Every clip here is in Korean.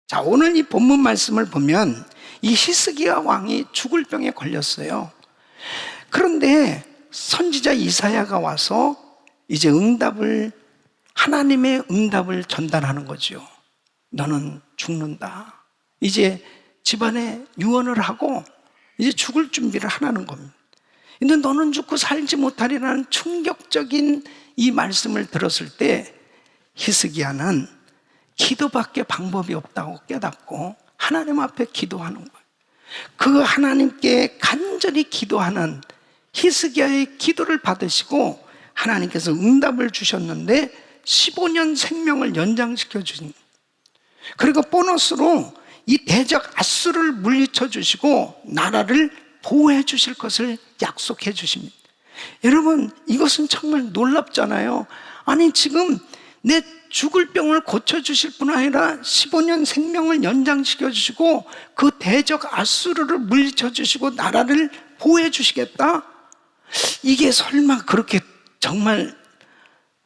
자, 오늘 이 본문 말씀을 보면 이 히스기야 왕이 죽을 병에 걸렸어요. 그런데 선지자 이사야가 와서 이제 하나님의 응답을 전달하는 거죠. 너는 죽는다. 이제 집안에 유언을 하고 이제 죽을 준비를 하라는 겁니다. 근데 너는 죽고 살지 못하리라는 충격적인 이 말씀을 들었을 때 히스기야는 기도밖에 방법이 없다고 깨닫고 하나님 앞에 기도하는 거예요. 그 하나님께 간절히 기도하는 히스기야의 기도를 받으시고 하나님께서 응답을 주셨는데 15년 생명을 연장시켜 주신, 그리고 보너스로 이 대적 아수르를 물리쳐 주시고 나라를 보호해 주실 것을 약속해 주십니다. 여러분, 이것은 정말 놀랍잖아요. 아니, 지금 내 죽을 병을 고쳐주실 뿐 아니라 15년 생명을 연장시켜 주시고 그 대적 아수르를 물리쳐 주시고 나라를 보호해 주시겠다? 이게 설마 그렇게 정말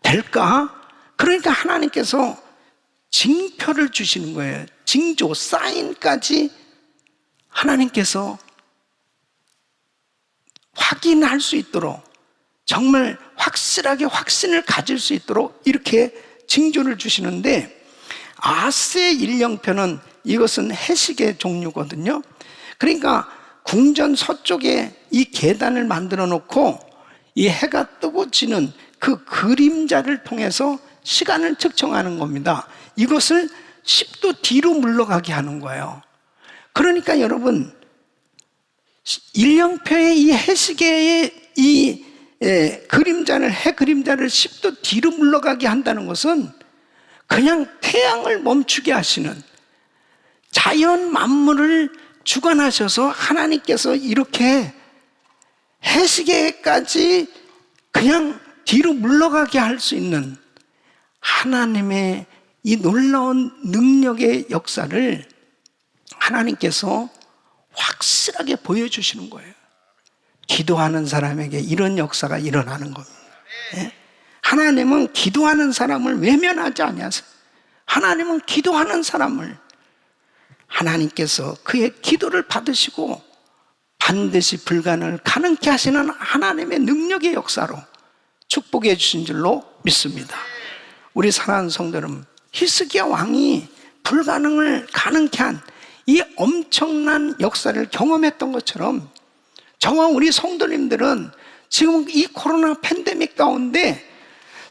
될까? 그러니까 하나님께서 징표를 주시는 거예요. 징조, 사인까지 하나님께서 확인할 수 있도록, 정말 확실하게 확신을 가질 수 있도록 이렇게 징조를 주시는데, 아스의 일령편은 이것은 해식의 종류거든요. 그러니까 궁전 서쪽에 이 계단을 만들어 놓고 이 해가 뜨고 지는 그 그림자를 통해서 시간을 측정하는 겁니다. 이것을 10도 뒤로 물러가게 하는 거예요. 그러니까 여러분, 일령표의 이 해시계의 이 그림자를, 해 그림자를 10도 뒤로 물러가게 한다는 것은 그냥 태양을 멈추게 하시는, 자연 만물을 주관하셔서 하나님께서 이렇게 해시계까지 그냥 뒤로 물러가게 할 수 있는 하나님의 이 놀라운 능력의 역사를 하나님께서 확실하게 보여주시는 거예요. 기도하는 사람에게 이런 역사가 일어나는 겁니다. 하나님은 기도하는 사람을 외면하지 아니하세요. 하나님은 기도하는 사람을, 하나님께서 그의 기도를 받으시고 반드시 불가능을 가능케 하시는 하나님의 능력의 역사로 축복해 주신 줄로 믿습니다. 우리 사랑하는 성도 여러분, 히스기야 왕이 불가능을 가능케 한 이 엄청난 역사를 경험했던 것처럼 저와 우리 성도님들은 지금 이 코로나 팬데믹 가운데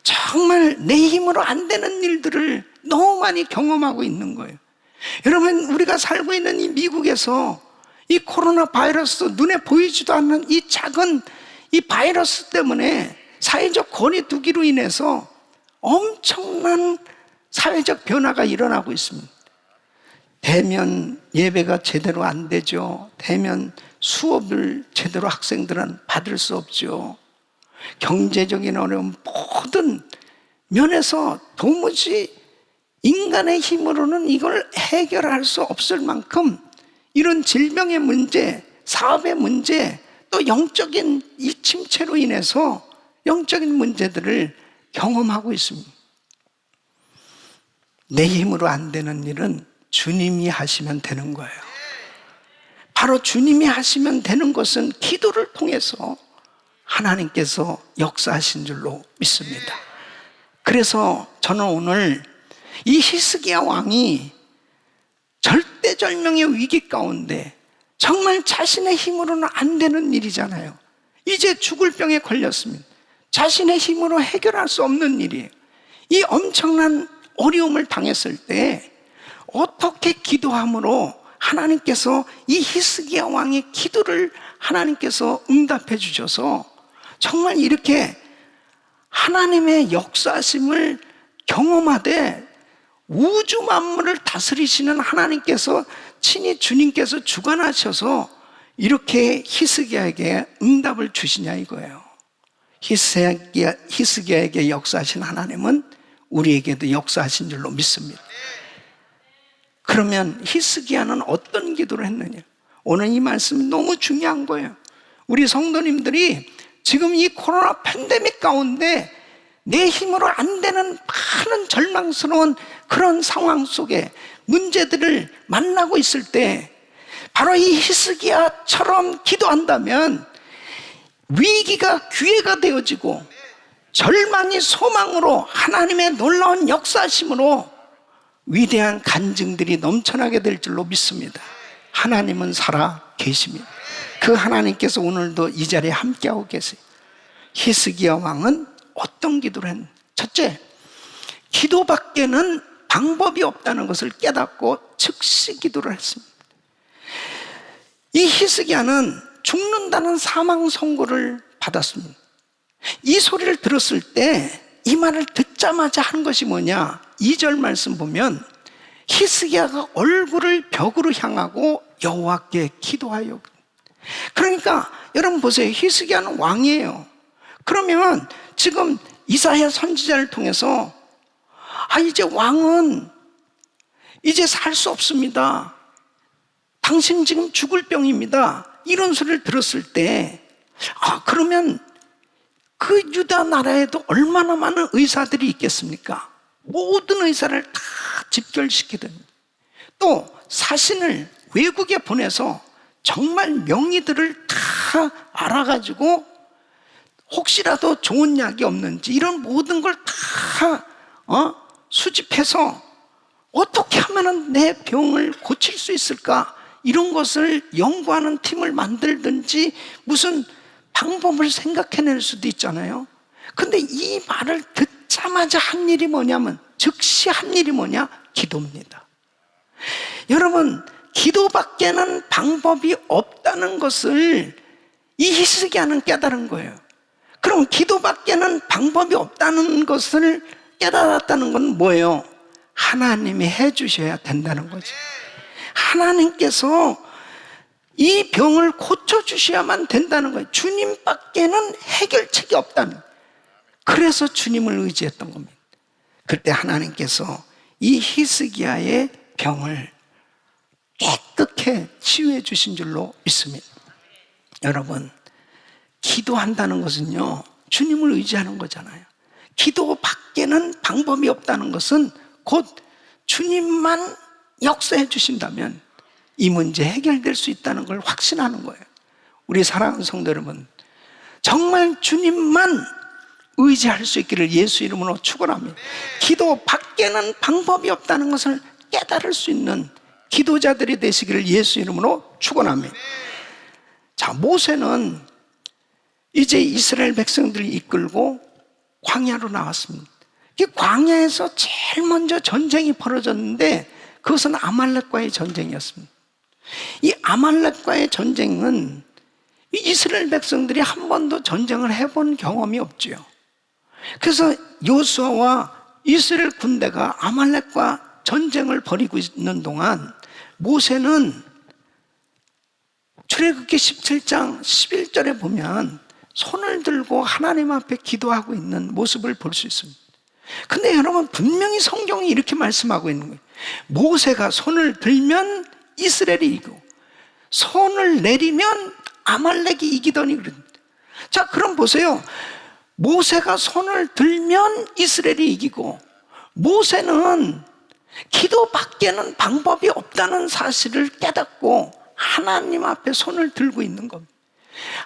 정말 내 힘으로 안 되는 일들을 너무 많이 경험하고 있는 거예요. 여러분, 우리가 살고 있는 이 미국에서 이 코로나 바이러스, 눈에 보이지도 않는 이 작은 이 바이러스 때문에 사회적 거리두기로 인해서 엄청난 사회적 변화가 일어나고 있습니다. 대면 예배가 제대로 안 되죠. 대면 수업을 제대로 학생들은 받을 수 없죠. 경제적인 어려움, 모든 면에서 도무지 인간의 힘으로는 이걸 해결할 수 없을 만큼 이런 질병의 문제, 사업의 문제, 또 영적인 이 침체로 인해서 영적인 문제들을 경험하고 있습니다. 내 힘으로 안 되는 일은 주님이 하시면 되는 거예요. 바로 주님이 하시면 되는 것은 기도를 통해서 하나님께서 역사하신 줄로 믿습니다. 그래서 저는 오늘 이 히스기야 왕이 절대절명의 위기 가운데 정말 자신의 힘으로는 안 되는 일이잖아요. 이제 죽을 병에 걸렸습니다. 자신의 힘으로 해결할 수 없는 일이에요. 이 엄청난 어려움을 당했을 때 어떻게 기도함으로 하나님께서 이 히스기야 왕의 기도를 하나님께서 응답해 주셔서 정말 이렇게 하나님의 역사심을 경험하되 우주 만물을 다스리시는 하나님께서 친히 주님께서 주관하셔서 이렇게 히스기야에게 응답을 주시냐 이거예요. 히스기야에게 역사하신 하나님은 우리에게도 역사하신 줄로 믿습니다. 그러면 히스기야는 어떤 기도를 했느냐? 오늘 이 말씀이 너무 중요한 거예요. 우리 성도님들이 지금 이 코로나 팬데믹 가운데 내 힘으로 안 되는 많은 절망스러운 그런 상황 속에 문제들을 만나고 있을 때 바로 이 히스기야처럼 기도한다면 위기가 기회가 되어지고 절망이 소망으로 하나님의 놀라운 역사심으로 위대한 간증들이 넘쳐나게 될 줄로 믿습니다. 하나님은 살아 계십니다. 그 하나님께서 오늘도 이 자리에 함께하고 계세요. 히스기야 왕은 어떤 기도를 했는지, 첫째, 기도밖에는 방법이 없다는 것을 깨닫고 즉시 기도를 했습니다. 이 히스기야는 죽는다는 사망 선고를 받았습니다. 이 소리를 들었을 때 이 말을 듣자마자 한 것이 뭐냐? 2절 말씀 보면 히스기야가 얼굴을 벽으로 향하고 여호와께 기도하여. 그러니까 여러분 보세요. 히스기야는 왕이에요. 그러면 지금 이사야 선지자를 통해서 이제 왕은 이제 살 수 없습니다. 당신 지금 죽을 병입니다. 이런 소리를 들었을 때 그러면 그 유다 나라에도 얼마나 많은 의사들이 있겠습니까? 모든 의사를 다 집결시키든 또 사신을 외국에 보내서 정말 명의들을 다 알아가지고 혹시라도 좋은 약이 없는지 이런 모든 걸 다 수집해서 어떻게 하면 내 병을 고칠 수 있을까? 이런 것을 연구하는 팀을 만들든지 무슨 방법을 생각해낼 수도 있잖아요. 근데 이 말을 듣자마자 한 일이 뭐냐면 즉시 한 일이 뭐냐? 기도입니다. 여러분, 기도밖에는 방법이 없다는 것을 이 히스기야는 깨달은 거예요. 그럼 기도밖에는 방법이 없다는 것을 깨달았다는 건 뭐예요? 하나님이 해주셔야 된다는 거죠. 하나님께서 이 병을 고쳐주셔야만 된다는 거예요. 주님밖에는 해결책이 없다는 거예요. 그래서 주님을 의지했던 겁니다. 그때 하나님께서 이 히스기야의 병을 깨끗하게 치유해 주신 줄로 믿습니다. 여러분, 기도한다는 것은요, 주님을 의지하는 거잖아요. 기도 밖에는 방법이 없다는 것은 곧 주님만 역사해 주신다면 이 문제 해결될 수 있다는 걸 확신하는 거예요. 우리 사랑하는 성도 여러분, 정말 주님만 의지할 수 있기를 예수 이름으로 축원합니다. 기도 밖에는 방법이 없다는 것을 깨달을 수 있는 기도자들이 되시기를 예수 이름으로 축원합니다. 자, 모세는 이제 이스라엘 백성들을 이끌고 광야로 나왔습니다. 이 광야에서 제일 먼저 전쟁이 벌어졌는데 그것은 아말렉과의 전쟁이었습니다. 이 아말렉과의 전쟁은 이스라엘 백성들이 한 번도 전쟁을 해본 경험이 없죠. 그래서 여호수아와 이스라엘 군대가 아말렉과 전쟁을 벌이고 있는 동안 모세는 출애굽기 17장 11절에 보면 손을 들고 하나님 앞에 기도하고 있는 모습을 볼 수 있습니다. 근데 여러분, 분명히 성경이 이렇게 말씀하고 있는 거예요. 모세가 손을 들면 이스라엘이 이기고 손을 내리면 아말렉이 이기더니 그럽니다. 자, 그럼 보세요. 모세가 손을 들면 이스라엘이 이기고 모세는 기도밖에는 방법이 없다는 사실을 깨닫고 하나님 앞에 손을 들고 있는 겁니다.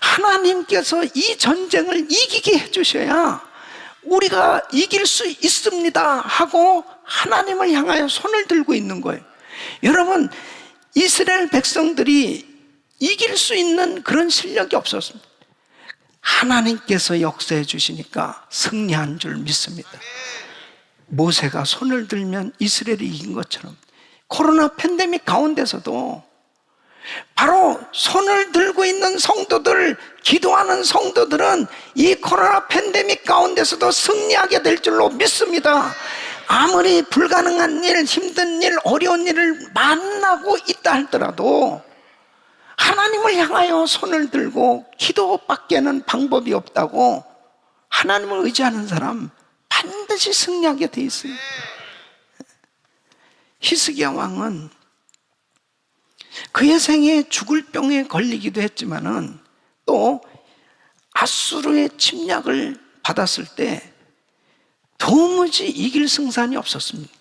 하나님께서 이 전쟁을 이기게 해주셔야 우리가 이길 수 있습니다 하고 하나님을 향하여 손을 들고 있는 거예요. 여러분, 이스라엘 백성들이 이길 수 있는 그런 실력이 없었습니다. 하나님께서 역사해 주시니까 승리한 줄 믿습니다. 모세가 손을 들면 이스라엘이 이긴 것처럼 코로나 팬데믹 가운데서도 바로 손을 들고 있는 성도들, 기도하는 성도들은 이 코로나 팬데믹 가운데서도 승리하게 될 줄로 믿습니다. 아무리 불가능한 일, 힘든 일, 어려운 일을 만나고 있다 할지라도 하나님을 향하여 손을 들고 기도밖에는 방법이 없다고 하나님을 의지하는 사람 반드시 승리하게 돼 있어요. 히스기야 왕은 그의 생에 죽을 병에 걸리기도 했지만은 또 아수르의 침략을 받았을 때 도무지 이길 승산이 없었습니다.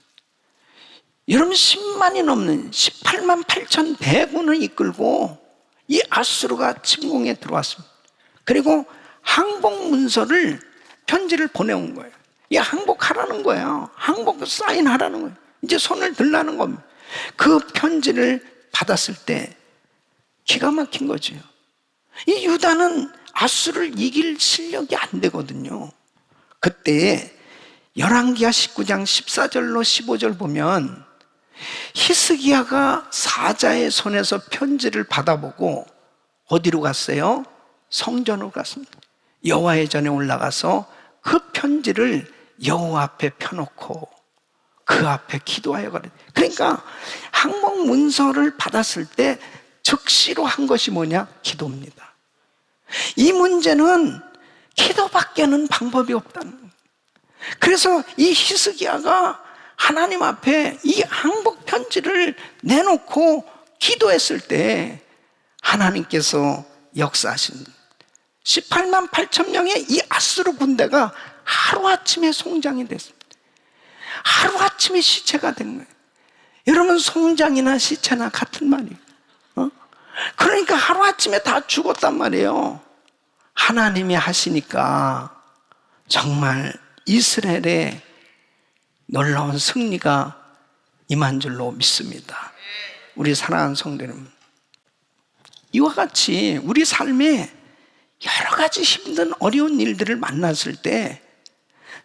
여러분 10만이 넘는 18만 8천 대군을 이끌고 이 아수르가 침공에 들어왔습니다. 그리고 항복 문서를 편지를 보내온 거예요. 이 항복하라는 거예요. 항복 사인하라는 거예요. 이제 손을 들라는 겁니다. 그 편지를 받았을 때 기가 막힌 거죠. 이 유다는 아수르를 이길 실력이 안 되거든요. 그때 열왕기하 19장 14절로 15절 보면 히스기야가 사자의 손에서 편지를 받아보고 어디로 갔어요? 성전으로 갔습니다. 여호와의 전에 올라가서 그 편지를 여호와 앞에 펴놓고 그 앞에 기도하여 가라. 그러니까 항복 문서를 받았을 때 즉시로 한 것이 뭐냐? 기도입니다. 이 문제는 기도밖에는 방법이 없다는 거예요. 그래서 이 히스기야가 하나님 앞에 이 항복 편지를 내놓고 기도했을 때 하나님께서 역사하신 18만 8천 명의 이 아수르 군대가 하루아침에 송장이 됐습니다. 하루아침에 시체가 된 거예요. 여러분 송장이나 시체나 같은 말이에요. 그러니까 하루아침에 다 죽었단 말이에요. 하나님이 하시니까 정말 이스라엘의 놀라운 승리가 임한 줄로 믿습니다. 우리 사랑하는 성도 여러분, 이와 같이 우리 삶에 여러 가지 힘든 어려운 일들을 만났을 때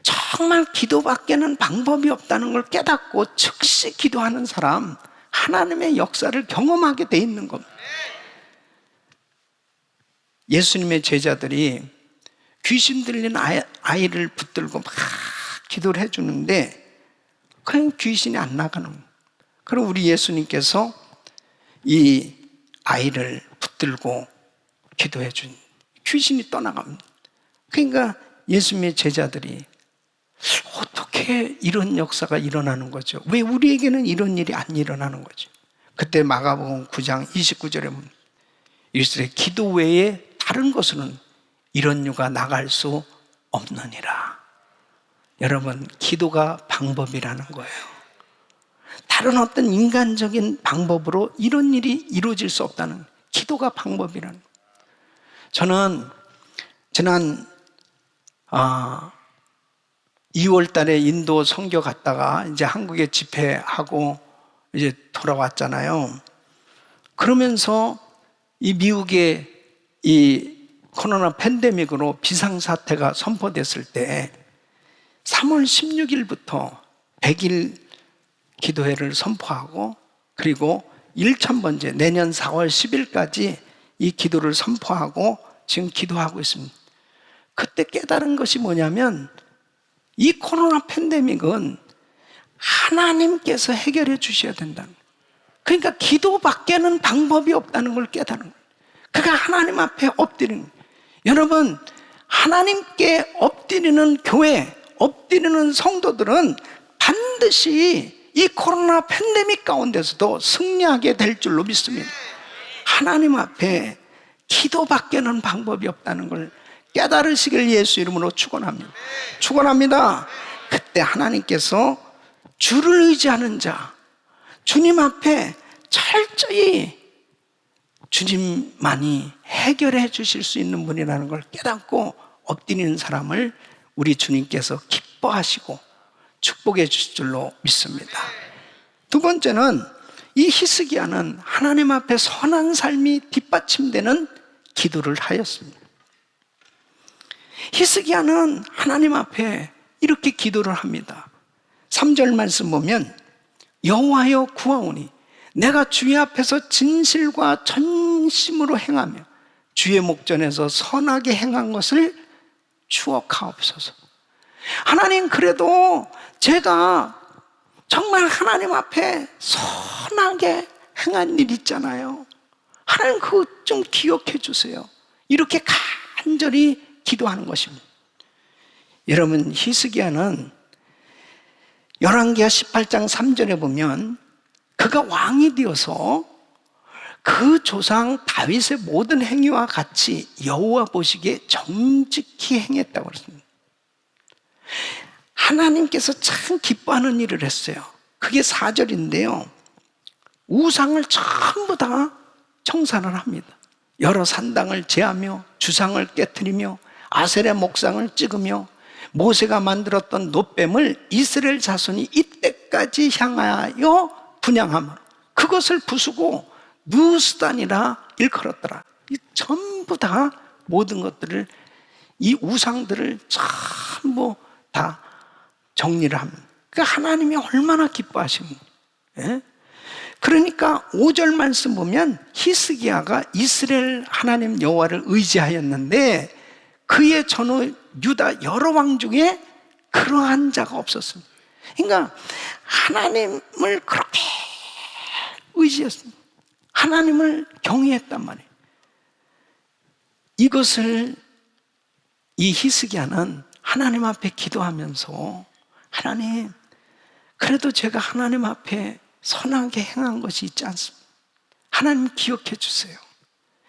정말 기도밖에는 방법이 없다는 걸 깨닫고 즉시 기도하는 사람, 하나님의 역사를 경험하게 돼 있는 겁니다. 예수님의 제자들이 귀신 들린 아이를 붙들고 막 기도를 해주는데 그냥 귀신이 안 나가는 거예요. 그럼 우리 예수님께서 이 아이를 붙들고 기도해 준 귀신이 떠나갑니다. 그러니까 예수님의 제자들이 어떻게 이런 역사가 일어나는 거죠? 왜 우리에게는 이런 일이 안 일어나는 거죠? 그때 마가복음 9장 29절에 보면 이스라엘 기도 외에 다른 것으로는 이런 유가 나갈 수 없느니라. 여러분, 기도가 방법이라는 거예요. 다른 어떤 인간적인 방법으로 이런 일이 이루어질 수 없다는, 기도가 방법이라는 거예요. 저는 지난 2월 달에 인도 선교 갔다가 이제 한국에 집회하고 이제 돌아왔잖아요. 그러면서 이 미국의 이 코로나 팬데믹으로 비상사태가 선포됐을 때 3월 16일부터 100일 기도회를 선포하고 그리고 1000번째 내년 4월 10일까지 이 기도를 선포하고 지금 기도하고 있습니다. 그때 깨달은 것이 뭐냐면 이 코로나 팬데믹은 하나님께서 해결해 주셔야 된다는 거예요. 그러니까 기도밖에는 방법이 없다는 걸 깨달은 거예요. 그가 하나님 앞에 엎드리는 거예요. 여러분, 하나님께 엎드리는 교회, 엎드리는 성도들은 반드시 이 코로나 팬데믹 가운데서도 승리하게 될 줄로 믿습니다. 하나님 앞에 기도밖에는 방법이 없다는 걸 깨달으시길 예수 이름으로 축원합니다. 축원합니다. 그때 하나님께서 주를 의지하는 자, 주님 앞에 철저히 주님만이 해결해 주실 수 있는 분이라는 걸 깨닫고 엎드리는 사람을 우리 주님께서 기뻐하시고 축복해 주실 줄로 믿습니다. 두 번째는 이 히스기야는 하나님 앞에 선한 삶이 뒷받침되는 기도를 하였습니다. 히스기야는 하나님 앞에 이렇게 기도를 합니다. 3절 말씀 보면 여호와여 구하오니 내가 주의 앞에서 진실과 전심으로 행하며 주의 목전에서 선하게 행한 것을 추억하옵소서. 하나님, 그래도 제가 정말 하나님 앞에 선하게 행한 일 있잖아요. 하나님 그거 좀 기억해 주세요. 이렇게 간절히 기도하는 것입니다. 여러분, 히스기야는 열왕기하 18장 3절에 보면 그가 왕이 되어서 그 조상 다윗의 모든 행위와 같이 여호와 보시기에 정직히 행했다고 그랬습니다. 하나님께서 참 기뻐하는 일을 했어요. 그게 4절인데요. 우상을 전부 다 청산을 합니다. 여러 산당을 제하며 주상을 깨트리며 아세라 목상을 찍으며 모세가 만들었던 놋뱀을 이스라엘 자손이 이때까지 향하여 분향하며 그것을 부수고 누수단이라 일컬었더라. 이 전부 다 모든 것들을, 이 우상들을 전부 다 정리를 합니다. 그 하나님이 얼마나 기뻐하십니까? 예? 그러니까 5절 말씀 보면 히스기야가 이스라엘 하나님 여호와를 의지하였는데 그의 전후 유다 여러 왕 중에 그러한 자가 없었습니다. 그러니까 하나님을 그렇게 의지했습니다. 하나님을 경외했단 말이에요. 이것을 이 히스기야는 하나님 앞에 기도하면서, 하나님, 그래도 제가 하나님 앞에 선하게 행한 것이 있지 않습니까? 하나님 기억해 주세요.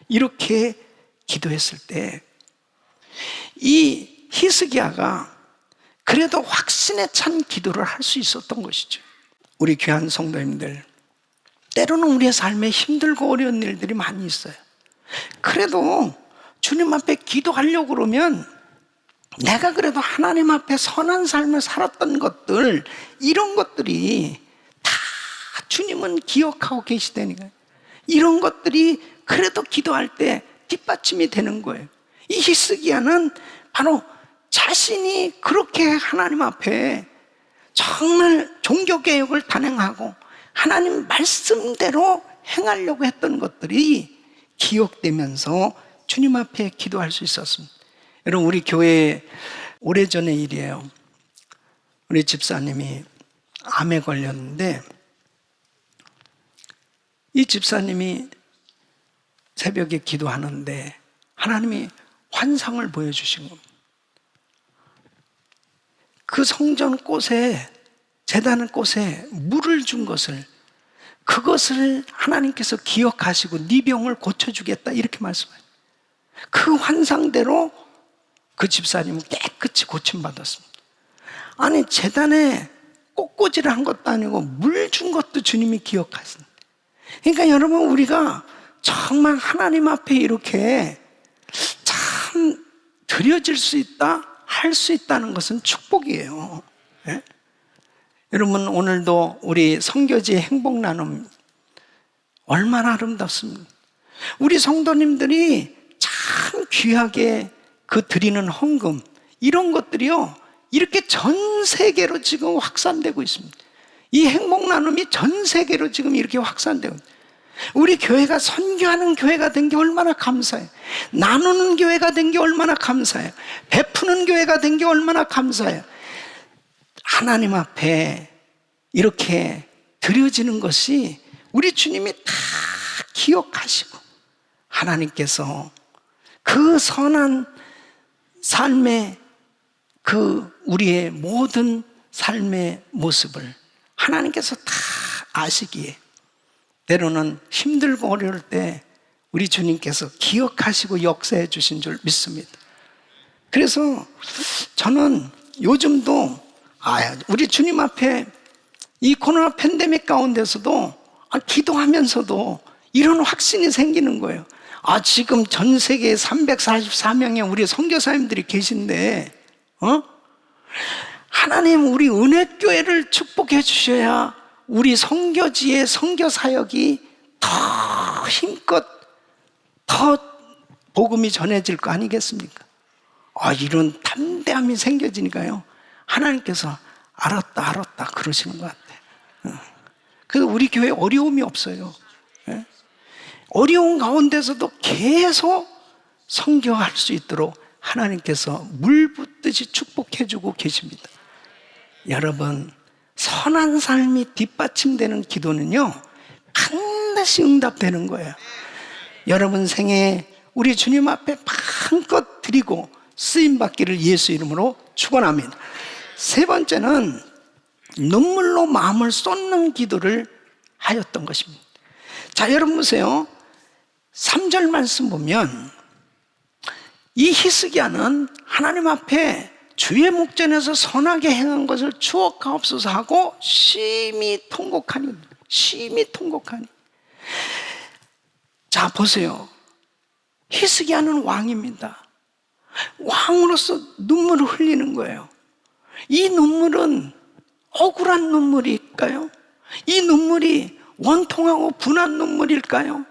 이렇게 기도했을 때 이 히스기야가 그래도 확신에 찬 기도를 할 수 있었던 것이죠. 우리 귀한 성도님들, 때로는 우리의 삶에 힘들고 어려운 일들이 많이 있어요. 그래도 주님 앞에 기도하려고 그러면 내가 그래도 하나님 앞에 선한 삶을 살았던 것들, 이런 것들이 다 주님은 기억하고 계시다니까요. 이런 것들이 그래도 기도할 때 뒷받침이 되는 거예요. 이 히스기야는 바로 자신이 그렇게 하나님 앞에 정말 종교개혁을 단행하고 하나님 말씀대로 행하려고 했던 것들이 기억되면서 주님 앞에 기도할 수 있었습니다. 여러분, 우리 교회 오래전의 일이에요. 우리 집사님이 암에 걸렸는데 이 집사님이 새벽에 기도하는데 하나님이 환상을 보여주신 겁니다. 그 성전 꽃에, 제단 꽃에 물을 준 것을, 그것을 하나님께서 기억하시고 네 병을 고쳐주겠다, 이렇게 말씀해요. 그 환상대로 그 집사님은 깨끗이 고침받았습니다. 아니, 제단에 꽃꽂이를 한 것도 아니고 물 준 것도 주님이 기억하신다. 그러니까 여러분, 우리가 정말 하나님 앞에 이렇게 참 드려질 수 있다, 할 수 있다는 것은 축복이에요. 예? 여러분, 오늘도 우리 선교지의 행복 나눔 얼마나 아름답습니까? 우리 성도님들이 참 귀하게 그 드리는 헌금, 이런 것들이요, 이렇게 전 세계로 지금 확산되고 있습니다. 이 행복 나눔이 전 세계로 지금 이렇게 확산되고 있습니다. 우리 교회가 선교하는 교회가 된 게 얼마나 감사해요. 나누는 교회가 된 게 얼마나 감사해요. 베푸는 교회가 된 게 얼마나 감사해요. 하나님 앞에 이렇게 드려지는 것이 우리 주님이 다 기억하시고 하나님께서 그 선한 삶의 그 우리의 모든 삶의 모습을 하나님께서 다 아시기에 때로는 힘들고 어려울 때 우리 주님께서 기억하시고 역사해 주신 줄 믿습니다. 그래서 저는 요즘도 우리 주님 앞에 이 코로나 팬데믹 가운데서도 기도하면서도 이런 확신이 생기는 거예요. 지금 전 세계에 344명의 우리 선교사님들이 계신데 하나님, 우리 은혜교회를 축복해 주셔야 우리 선교지의 선교사역이 더 힘껏 더 복음이 전해질 거 아니겠습니까? 이런 담대함이 생겨지니까요, 하나님께서 알았다 그러시는 것 같아요. 그래서 우리 교회에 어려움이 없어요. 어려운 가운데서도 계속 선교할 수 있도록 하나님께서 물 붓듯이 축복해주고 계십니다. 여러분, 선한 삶이 뒷받침되는 기도는요, 반드시 응답되는 거예요. 여러분 생에 우리 주님 앞에 마음껏 드리고 쓰임받기를 예수 이름으로 축원합니다. 세 번째는 눈물로 마음을 쏟는 기도를 하였던 것입니다. 자, 여러분 보세요. 3절 말씀 보면 이 히스기야는 하나님 앞에 주의 목전에서 선하게 행한 것을 추억하옵소서 하고 심히 통곡하니. 자, 보세요. 히스기야는 왕입니다. 왕으로서 눈물을 흘리는 거예요. 이 눈물은 억울한 눈물일까요? 이 눈물이 원통하고 분한 눈물일까요?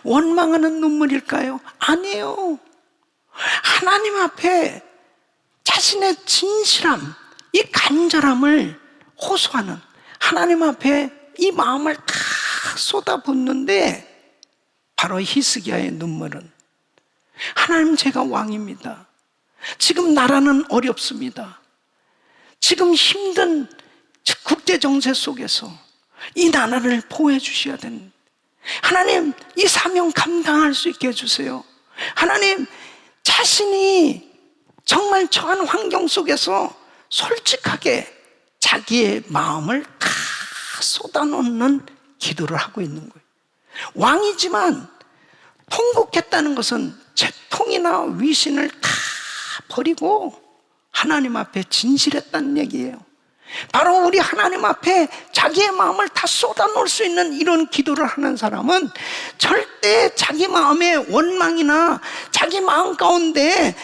원망하는 눈물일까요? 아니에요. 하나님 앞에 자신의 진실함, 이 간절함을 호소하는, 하나님 앞에 이 마음을 다 쏟아붓는데, 바로 히스기야의 눈물은 하나님, 제가 왕입니다. 지금 나라는 어렵습니다. 지금 힘든 국제정세 속에서 이 나라를 보호해 주셔야 됩니다. 하나님, 이 사명 감당할 수 있게 해주세요. 하나님, 자신이 정말 처한 환경 속에서 솔직하게 자기의 마음을 다 쏟아놓는 기도를 하고 있는 거예요. 왕이지만 통곡했다는 것은 채통이나 위신을 다 버리고 하나님 앞에 진실했다는 얘기예요. 바로 우리 하나님 앞에 자기의 마음을 다 쏟아놓을 수 있는 이런 기도를 하는 사람은 절대 자기 마음의 원망이나 자기 마음 가운데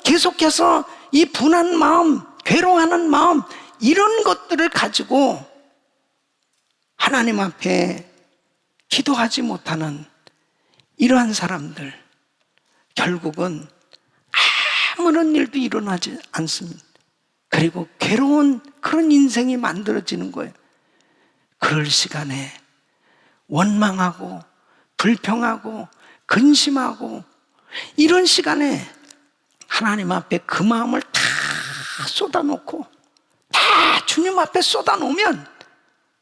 계속해서 이 분한 마음, 괴로워하는 마음, 이런 것들을 가지고 하나님 앞에 기도하지 못하는 이러한 사람들, 결국은 아무런 일도 일어나지 않습니다. 그리고 괴로운 그런 인생이 만들어지는 거예요. 그럴 시간에 원망하고 불평하고 근심하고, 이런 시간에 하나님 앞에 그 마음을 다 쏟아놓고 다 주님 앞에 쏟아놓으면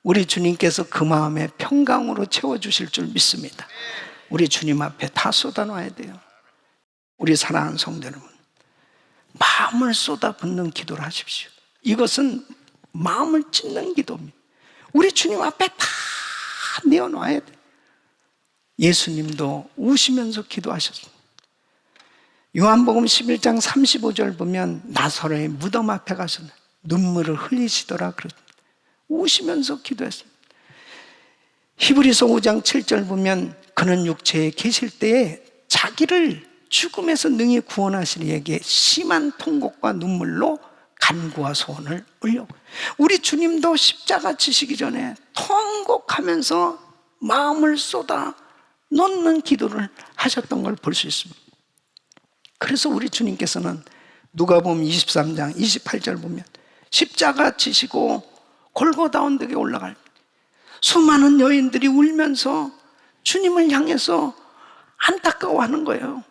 우리 주님께서 그 마음에 평강으로 채워주실 줄 믿습니다. 우리 주님 앞에 다 쏟아놔야 돼요. 우리 사랑하는 성도 여러분, 마음을 쏟아붓는 기도를 하십시오. 이것은 마음을 찢는 기도입니다. 우리 주님 앞에 다 내어놔야 돼요. 예수님도 우시면서 기도하셨습니다. 요한복음 11장 35절 보면 나사로의 무덤 앞에 가서 눈물을 흘리시더라 그랬습니다. 우시면서 기도했습니다. 히브리서 5장 7절 보면 그는 육체에 계실 때에 자기를 죽음에서 능히 구원하시는 이에게 심한 통곡과 눈물로 간구와 소원을 올려. 우리 주님도 십자가 지시기 전에 통곡하면서 마음을 쏟아 놓는 기도를 하셨던 걸 볼 수 있습니다. 그래서 우리 주님께서는 누가복음 23장 28절 보면 십자가 지시고 골고다 언덕에 올라갈 때 수많은 여인들이 울면서 주님을 향해서 안타까워하는 거예요.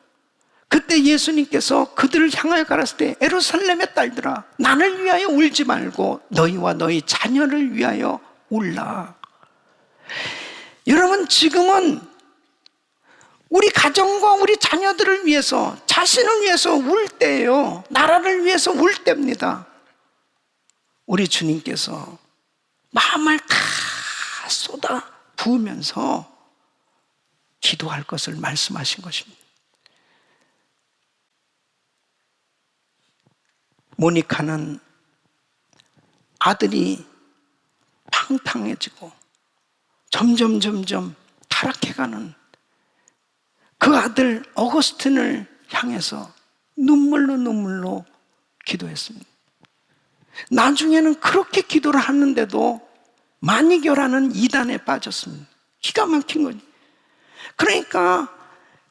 그때 예수님께서 그들을 향하여 가라사대 때 예루살렘의 딸들아, 나를 위하여 울지 말고 너희와 너희 자녀를 위하여 울라. 여러분, 지금은 우리 가정과 우리 자녀들을 위해서, 자신을 위해서 울 때예요. 나라를 위해서 울 때입니다. 우리 주님께서 마음을 다 쏟아 부으면서 기도할 것을 말씀하신 것입니다. 모니카는 아들이 팡팡해지고 점점 타락해가는 그 아들 어거스틴을 향해서 눈물로 기도했습니다. 나중에는 그렇게 기도를 하는데도 마니교라는 이단에 빠졌습니다. 기가 막힌 거죠. 그러니까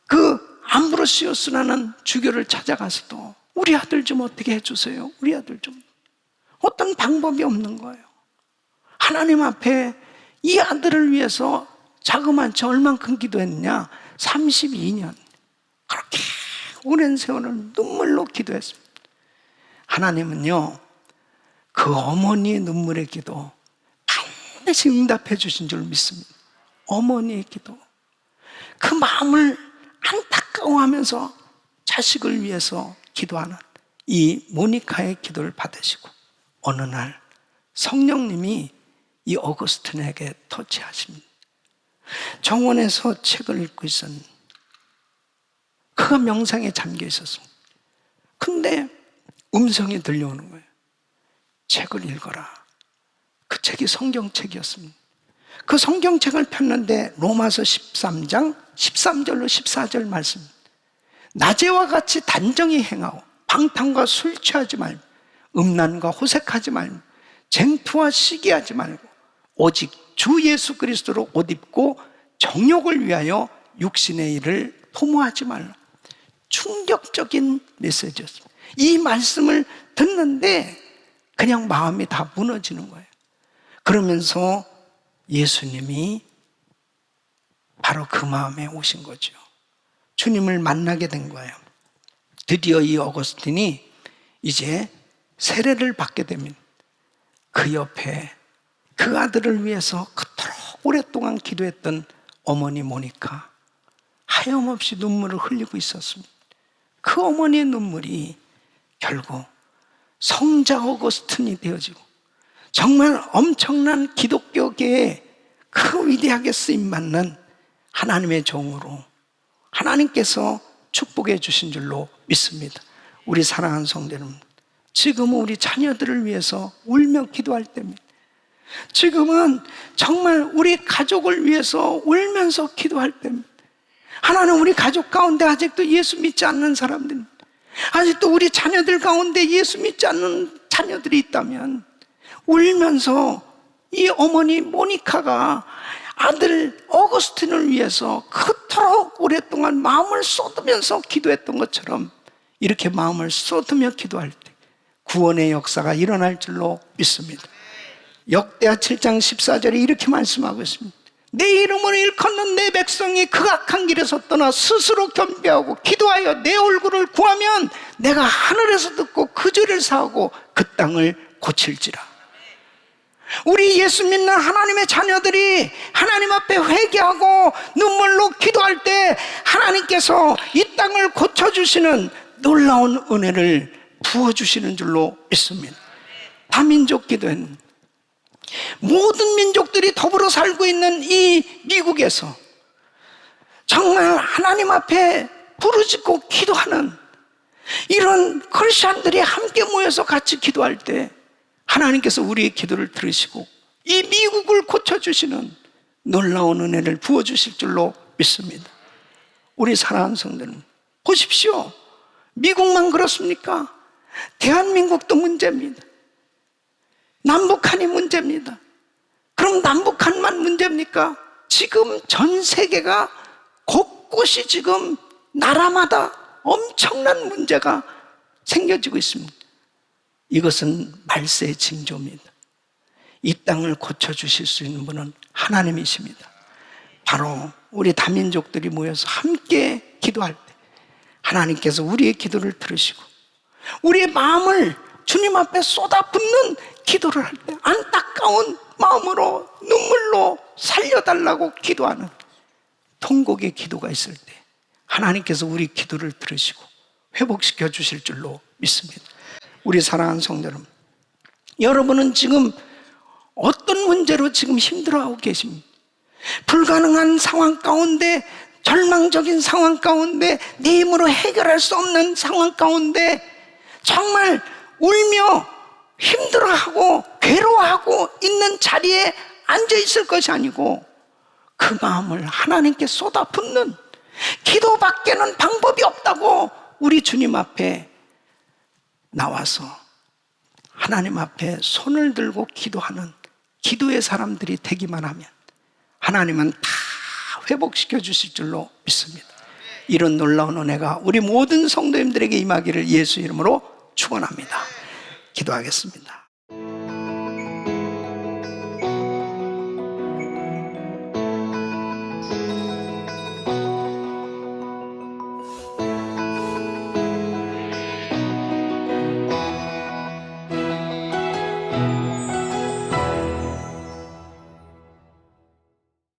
그 암브로시우스라는 주교를 찾아가서도 우리 아들 좀 어떻게 해주세요. 우리 아들 좀. 어떤 방법이 없는 거예요. 하나님 앞에 이 아들을 위해서 자그마치 얼만큼 기도했느냐? 32년. 그렇게 오랜 세월을 눈물로 기도했습니다. 하나님은요, 그 어머니의 눈물의 기도 반드시 응답해 주신 줄 믿습니다. 어머니의 기도. 그 마음을 안타까워하면서 자식을 위해서 기도하는 이 모니카의 기도를 받으시고 어느 날 성령님이 이 어거스틴에게 터치하십니다. 정원에서 책을 읽고 있었는데 그가 명상에 잠겨 있었습니다. 근데 음성이 들려오는 거예요. 책을 읽어라. 그 책이 성경책이었습니다. 그 성경책을 폈는데 로마서 13장 13절로 14절 말씀. 낮에와 같이 단정히 행하고 방탕과 술 취하지 말고 음란과 호색하지 말고 쟁투와 시기하지 말고 오직 주 예수 그리스도로 옷 입고 정욕을 위하여 육신의 일을 도모하지 말라. 충격적인 메시지였습니다. 이 말씀을 듣는데 그냥 마음이 다 무너지는 거예요. 그러면서 예수님이 바로 그 마음에 오신 거죠. 주님을 만나게 된 거예요. 드디어 이 어거스틴이 이제 세례를 받게 됩니다. 그 옆에 그 아들을 위해서 그토록 오랫동안 기도했던 어머니 모니카 하염없이 눈물을 흘리고 있었습니다. 그 어머니의 눈물이 결국 성자 어거스틴이 되어지고 정말 엄청난 기독교계에 그 위대하게 쓰임받는 하나님의 종으로 하나님께서 축복해 주신 줄로 믿습니다. 우리 사랑하는 성도 여러분, 지금은 우리 자녀들을 위해서 울며 기도할 때입니다. 지금은 정말 우리 가족을 위해서 울면서 기도할 때입니다. 하나님, 우리 가족 가운데 아직도 예수 믿지 않는 사람들, 아직도 우리 자녀들 가운데 예수 믿지 않는 자녀들이 있다면 울면서 이 어머니 모니카가 아들 어거스틴을 위해서 그토록 오랫동안 마음을 쏟으면서 기도했던 것처럼 이렇게 마음을 쏟으며 기도할 때 구원의 역사가 일어날 줄로 믿습니다. 역대하 7장 14절에 이렇게 말씀하고 있습니다. 내 이름을 일컫는 내 백성이 그 악한 길에서 떠나 스스로 겸비하고 기도하여 내 얼굴을 구하면 내가 하늘에서 듣고 그 죄를 사하고 그 땅을 고칠지라. 우리 예수 믿는 하나님의 자녀들이 하나님 앞에 회개하고 눈물로 기도할 때 하나님께서 이 땅을 고쳐주시는 놀라운 은혜를 부어주시는 줄로 믿습니다. 다민족 기도회는 모든 민족들이 더불어 살고 있는 이 미국에서 정말 하나님 앞에 부르짖고 기도하는 이런 크리스찬들이 함께 모여서 같이 기도할 때 하나님께서 우리의 기도를 들으시고 이 미국을 고쳐주시는 놀라운 은혜를 부어주실 줄로 믿습니다. 우리 사랑하는 성도는 보십시오. 미국만 그렇습니까? 대한민국도 문제입니다. 남북한이 문제입니다. 그럼 남북한만 문제입니까? 지금 전 세계가 곳곳이 지금 나라마다 엄청난 문제가 생겨지고 있습니다. 이것은 말세의 징조입니다. 이 땅을 고쳐주실 수 있는 분은 하나님이십니다. 바로 우리 다민족들이 모여서 함께 기도할 때 하나님께서 우리의 기도를 들으시고 우리의 마음을 주님 앞에 쏟아붓는 기도를 할 때 안타까운 마음으로 눈물로 살려달라고 기도하는 통곡의 기도가 있을 때 하나님께서 우리 기도를 들으시고 회복시켜 주실 줄로 믿습니다. 우리 사랑하는 성도 여러분, 여러분은 지금 어떤 문제로 지금 힘들어하고 계십니까? 불가능한 상황 가운데, 절망적인 상황 가운데, 내 힘으로 해결할 수 없는 상황 가운데 정말 울며 힘들어하고 괴로워하고 있는 자리에 앉아 있을 것이 아니고 그 마음을 하나님께 쏟아붓는, 기도밖에는 방법이 없다고 우리 주님 앞에 나와서 하나님 앞에 손을 들고 기도하는 기도의 사람들이 되기만 하면 하나님은 다 회복시켜 주실 줄로 믿습니다. 이런 놀라운 은혜가 우리 모든 성도님들에게 임하기를 예수 이름으로 축원합니다. 기도하겠습니다.